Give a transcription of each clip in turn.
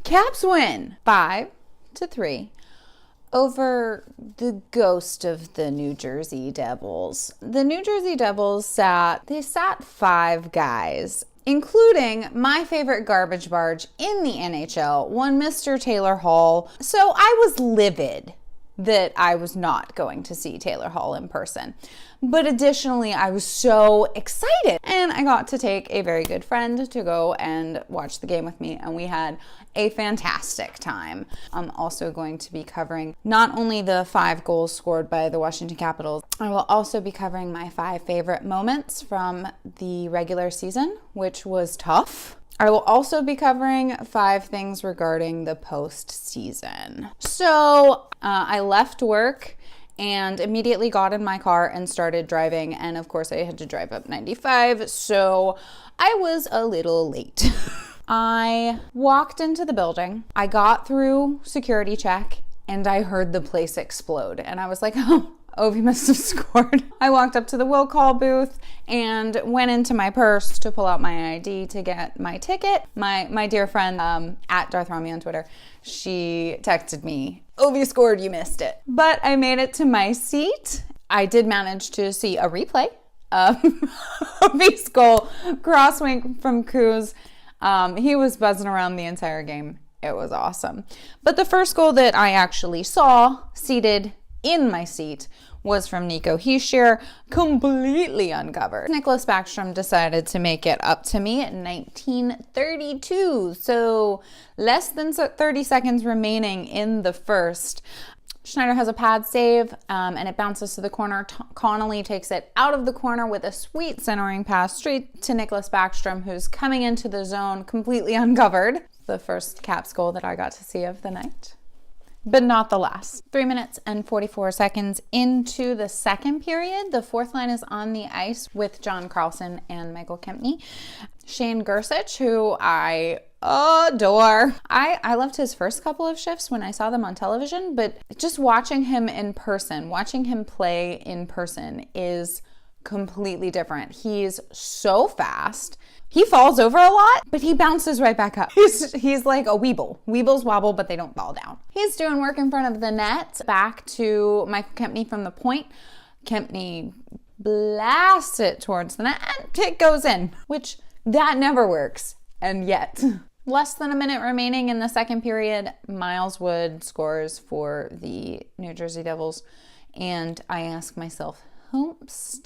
Caps win 5-3 over the ghost of the New Jersey Devils. The New Jersey Devils sat 5 guys, including my favorite garbage barge in the NHL, one Mr. Taylor Hall. So I was livid that I was not going to see Taylor Hall in person. But additionally, I was so excited. And I got to take a very good friend to go and watch the game with me, and we had a fantastic time. I'm also going to be covering not only the 5 goals scored by the Washington Capitals, I will also be covering my 5 favorite moments from the regular season, which was tough. I will also be covering 5 things regarding the postseason. So I left work and immediately got in my car and started driving. And of course I had to drive up 95, so I was a little late. I walked into the building, I got through security check, and I heard the place explode. And I was like, oh, Ovi must have scored. I walked up to the will call booth and went into my purse to pull out my ID to get my ticket. My dear friend at Darth Rami on Twitter, she texted me, Ovi scored, you missed it. But I made it to my seat. I did manage to see a replay of Ovi's goal, crosswink from Kuz. He was buzzing around the entire game. It was awesome. But the first goal that I actually saw seated in my seat was from Nico Hischier, completely uncovered. Nicklas Backstrom decided to make it up to me at 19:32, so less than 30 seconds remaining in the first. Schneider has a pad save, and it bounces to the corner. Connolly takes it out of the corner with a sweet centering pass straight to Nicklas Backstrom, who's coming into the zone completely uncovered. The first Caps goal that I got to see of the night, but not the last. 3 minutes and 44 seconds into the second period. The fourth line is on the ice with John Carlson and Michael Kempney. Shane Gersich, who I adore. I loved his first couple of shifts when I saw them on television, but just watching him in person, watching him play in person is completely different. He's so fast. He falls over a lot, but he bounces right back up. He's like a weeble. Weebles wobble, but they don't fall down. He's doing work in front of the net. Back to Michael Kempney from the point. Kempney blasts it towards the net, and it goes in, which that never works. And yet, less than a minute remaining in the second period, Miles Wood scores for the New Jersey Devils. And I ask myself, oops.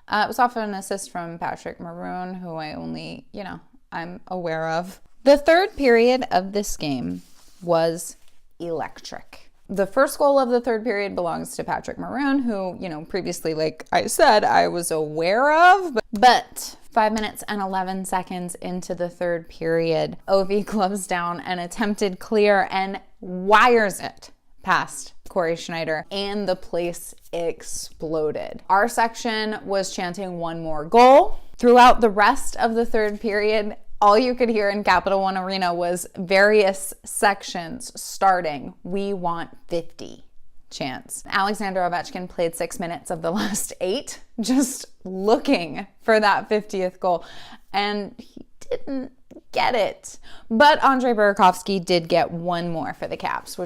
It was off an assist from Patrick Maroon, who I'm aware of. The third period of this game was electric. The first goal of the third period belongs to Patrick Maroon, who, previously, like I said, I was aware of. But 5 minutes and 11 seconds into the third period, Ovi gloves down an attempted clear and wires it past Corey Schneider, and the place exploded. Our section was chanting one more goal. Throughout the rest of the third period, all you could hear in Capital One Arena was various sections starting, "We want 50" chants. Alexander Ovechkin played 6 minutes of the last 8, just looking for that 50th goal, and he didn't get it. But Andrei Burakovsky did get one more for the Caps,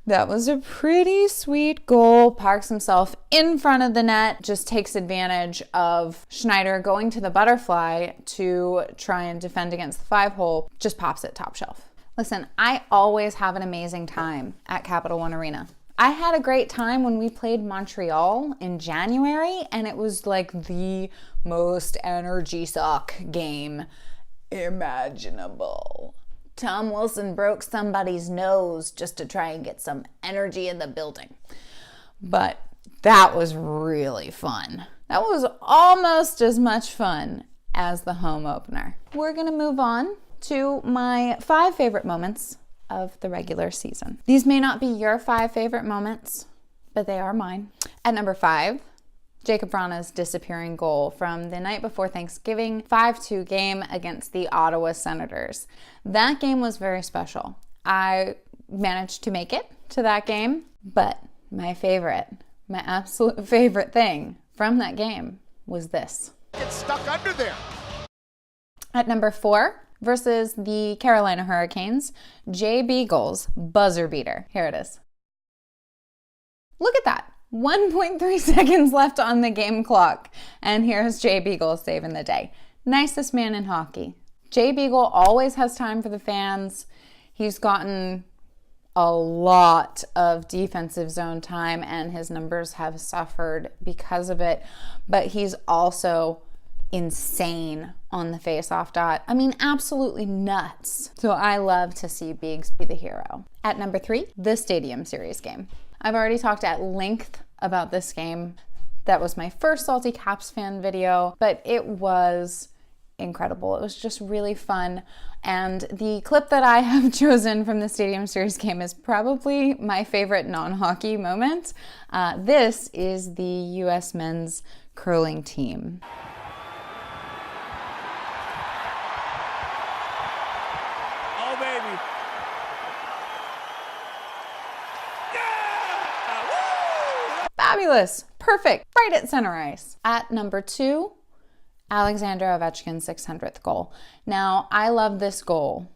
that was a pretty sweet goal. Parks himself in front of the net, just takes advantage of Schneider going to the butterfly to try and defend against the 5-hole, just pops it top shelf. Listen, I always have an amazing time at Capital One Arena. I had a great time when we played Montreal in January, and it was like the most energy suck game imaginable. Tom Wilson broke somebody's nose just to try and get some energy in the building. But that was really fun. That was almost as much fun as the home opener. We're going to move on to my 5 favorite moments of the regular season. These may not be your 5 favorite moments, but they are mine. At number 5, Jacob Vrana's disappearing goal from the night before Thanksgiving 5-2 game against the Ottawa Senators. That game was very special. I managed to make it to that game, but my absolute favorite thing from that game was this. Gets stuck under there. At number 4, versus the Carolina Hurricanes, Jay Beagle's buzzer beater. Here it is. Look at that. 1.3 seconds left on the game clock. And here's Jay Beagle saving the day. Nicest man in hockey. Jay Beagle always has time for the fans. He's gotten a lot of defensive zone time and his numbers have suffered because of it. But he's also insane on the face-off dot. I mean, absolutely nuts. So I love to see Biggs be the hero. At number 3, the Stadium Series game. I've already talked at length about this game. That was my first Salty Caps fan video, but it was incredible. It was just really fun. And the clip that I have chosen from the Stadium Series game is probably my favorite non-hockey moment. This is the U.S. men's curling team. Oh, baby. Yeah! Woo! Fabulous. Perfect. Right at center ice. At number 2, Alexander Ovechkin's 600th goal. Now, I love this goal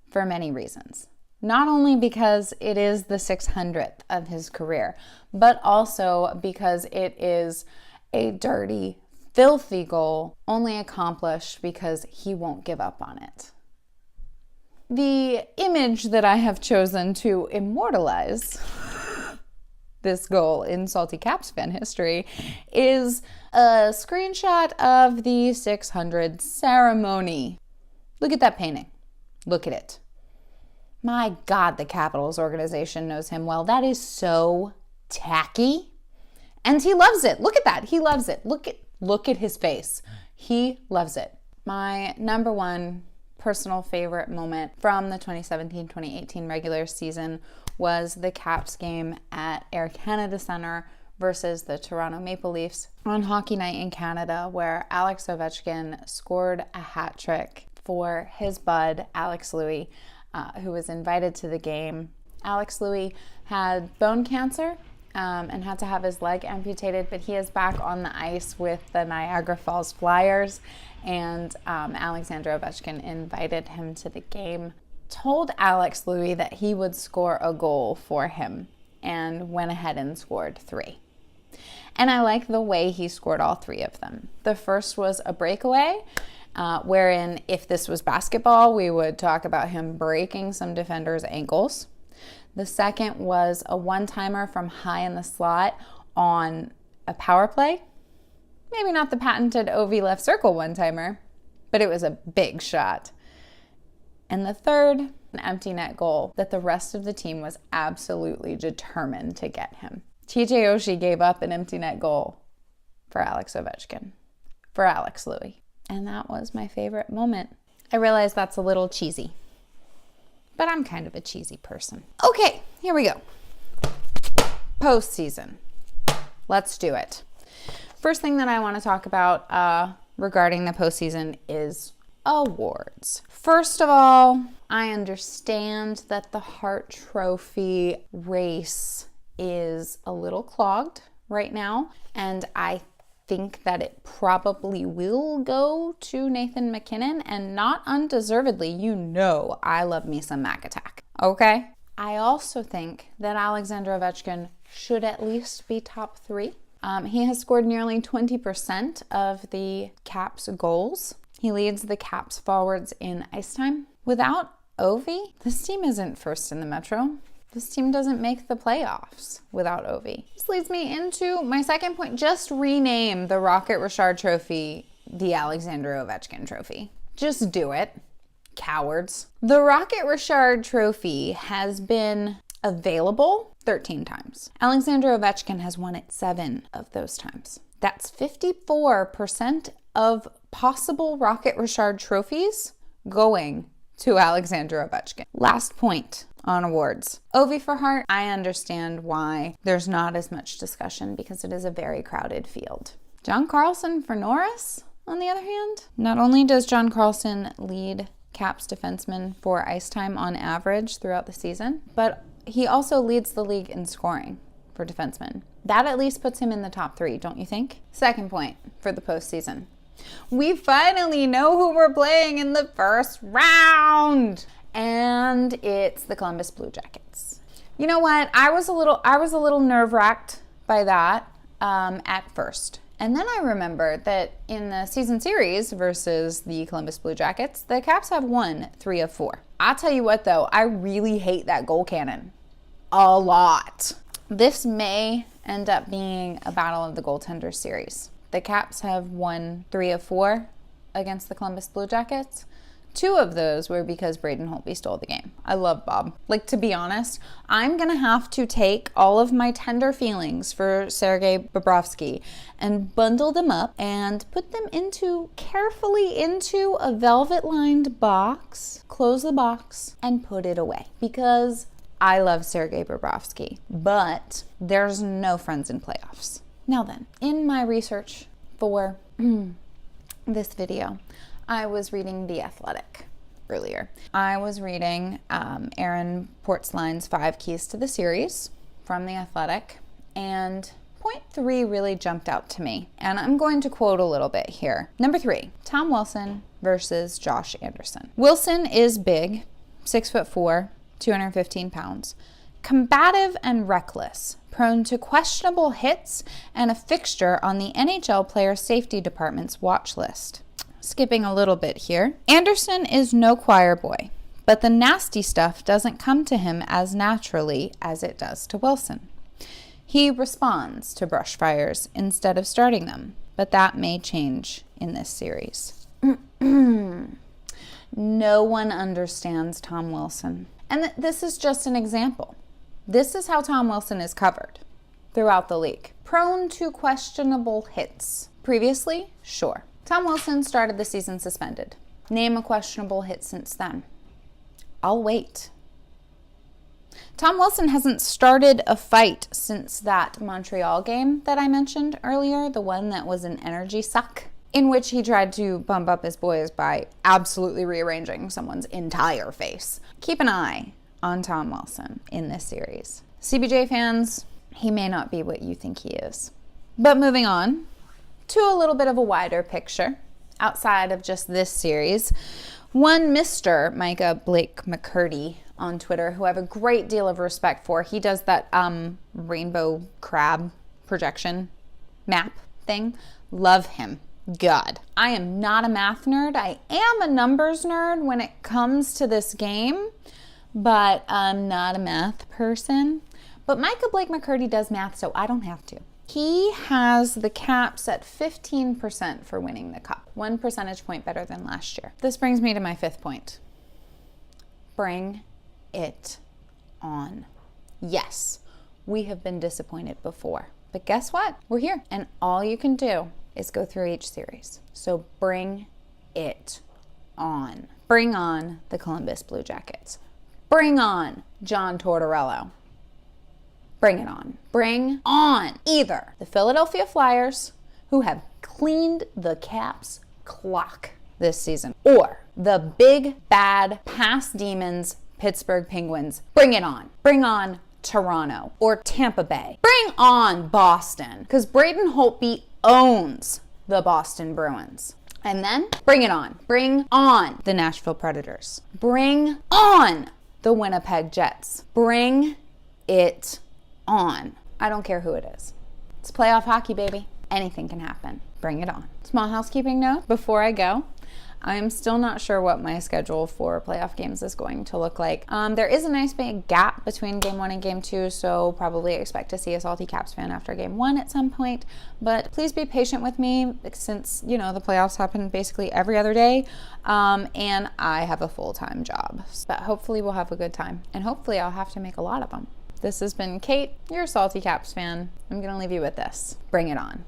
for many reasons. Not only because it is the 600th of his career, but also because it is a dirty, filthy goal only accomplished because he won't give up on it. The image that I have chosen to immortalize this goal in Salty Caps fan history is a screenshot of the 600 ceremony. Look at that painting. Look at it. My God, the Capitals organization knows him well. That is so tacky. And he loves it. Look at that. He loves it. Look at his face. He loves it. My number 1 personal favorite moment from the 2017-2018 regular season was the Caps game at Air Canada Centre versus the Toronto Maple Leafs on Hockey Night in Canada, where Alex Ovechkin scored a hat trick for his bud, Alex Louis, who was invited to the game. Alex Louis had bone cancer and had to have his leg amputated, but he is back on the ice with the Niagara Falls Flyers, and Alexander Ovechkin invited him to the game, told Alex Louis that he would score a goal for him, and went ahead and scored 3. And I like the way he scored all 3 of them. The first was a breakaway, wherein if this was basketball, we would talk about him breaking some defenders' ankles. The second was a one-timer from high in the slot on a power play. Maybe not the patented OV left circle one-timer, but it was a big shot. And the third, an empty net goal that the rest of the team was absolutely determined to get him. TJ Oshie gave up an empty net goal for Alex Ovechkin, for Alex Louis. And that was my favorite moment. I realize that's a little cheesy, but I'm kind of a cheesy person. Okay, here we go. Postseason. Let's do it. First thing that I want to talk about regarding the postseason is awards. First of all, I understand that the Hart Trophy race is a little clogged right now, and I think that it probably will go to Nathan MacKinnon, and not undeservedly. You know I love me some Mac Attack, okay? I also think that Alexander Ovechkin should at least be top 3. He has scored nearly 20% of the Caps goals. He leads the Caps forwards in ice time. Without Ovi, this team isn't first in the Metro. This team doesn't make the playoffs without Ovi. This leads me into my second point. Just rename the Rocket Richard Trophy the Alexander Ovechkin Trophy. Just do it, cowards. The Rocket Richard Trophy has been available 13 times. Alexander Ovechkin has won it 7 of those times. That's 54% of possible Rocket Richard trophies going to Alexander Ovechkin. Last point on awards. Ovi for Hart, I understand why there's not as much discussion because it is a very crowded field. John Carlson for Norris, on the other hand, not only does John Carlson lead Caps defensemen for ice time on average throughout the season, but he also leads the league in scoring for defensemen. That at least puts him in the top 3, don't you think? Second point for the postseason. We finally know who we're playing in the first round. And it's the Columbus Blue Jackets. You know what? I was a little nerve-wracked by that at first. And then I remembered that in the season series versus the Columbus Blue Jackets, the Caps have won 3 of 4. I'll tell you what though, I really hate that goal cannon. A lot. This may end up being a battle of the goaltenders series. The Caps have won 3 of 4 against the Columbus Blue Jackets. 2 of those were because Braden Holtby stole the game. I love Bob. Like, to be honest, I'm going to have to take all of my tender feelings for Sergei Bobrovsky and bundle them up and put them carefully into a velvet-lined box, close the box, and put it away. Because I love Sergei Bobrovsky, but there's no friends in playoffs. Now then, in my research for this video, I was reading The Athletic earlier. I was reading Aaron Portzline's 5 Keys to the Series from The Athletic, and point 3 really jumped out to me, and I'm going to quote a little bit here. Number 3, Tom Wilson versus Josh Anderson. Wilson is big, 6'4", 215 pounds, combative and reckless, prone to questionable hits, and a fixture on the NHL Player Safety Department's watch list. Skipping a little bit here. Anderson is no choir boy, but the nasty stuff doesn't come to him as naturally as it does to Wilson. He responds to brush fires instead of starting them, but that may change in this series. No one understands Tom Wilson. And this is just an example. This is how Tom Wilson is covered throughout the league. Prone to questionable hits. Previously, sure. Tom Wilson started the season suspended. Name a questionable hit since then. I'll wait. Tom Wilson hasn't started a fight since that Montreal game that I mentioned earlier, the one that was an energy suck, in which he tried to bump up his boys by absolutely rearranging someone's entire face. Keep an eye on Tom Wilson in this series. CBJ fans, he may not be what you think he is. But moving on to a little bit of a wider picture outside of just this series. One Mr. Micah Blake McCurdy on Twitter, who I have a great deal of respect for. He does that rainbow crab projection map thing. Love him. God. I am not a math nerd. I am a numbers nerd when it comes to this game, but I'm not a math person. But Micah Blake McCurdy does math, so I don't have to. He has the Caps at 15% for winning the Cup. 1 percentage point better than last year. This brings me to my 5th point. Bring it on. Yes, we have been disappointed before. But guess what? We're here. And all you can do is go through each series. So bring it on. Bring on the Columbus Blue Jackets. Bring on John Tortorella. Bring it on. Bring on either the Philadelphia Flyers, who have cleaned the Caps' clock this season, or the big, bad, past demons, Pittsburgh Penguins. Bring it on. Bring on Toronto or Tampa Bay. Bring on Boston, because Braden Holtby owns the Boston Bruins. And then bring it on. Bring on the Nashville Predators. Bring on the Winnipeg Jets. Bring it on. I don't care who it is. It's playoff hockey, baby. Anything can happen. Bring it on. Small housekeeping note before I go. I'm still not sure what my schedule for playoff games is going to look like. There is a nice big gap between game 1 and game 2, so probably expect to see a salty Caps fan after game 1 at some point. But please be patient with me since, the playoffs happen basically every other day, and I have a full-time job. But hopefully we'll have a good time, and hopefully I'll have to make a lot of them. This has been Kate, your salty Caps fan. I'm going to leave you with this. Bring it on.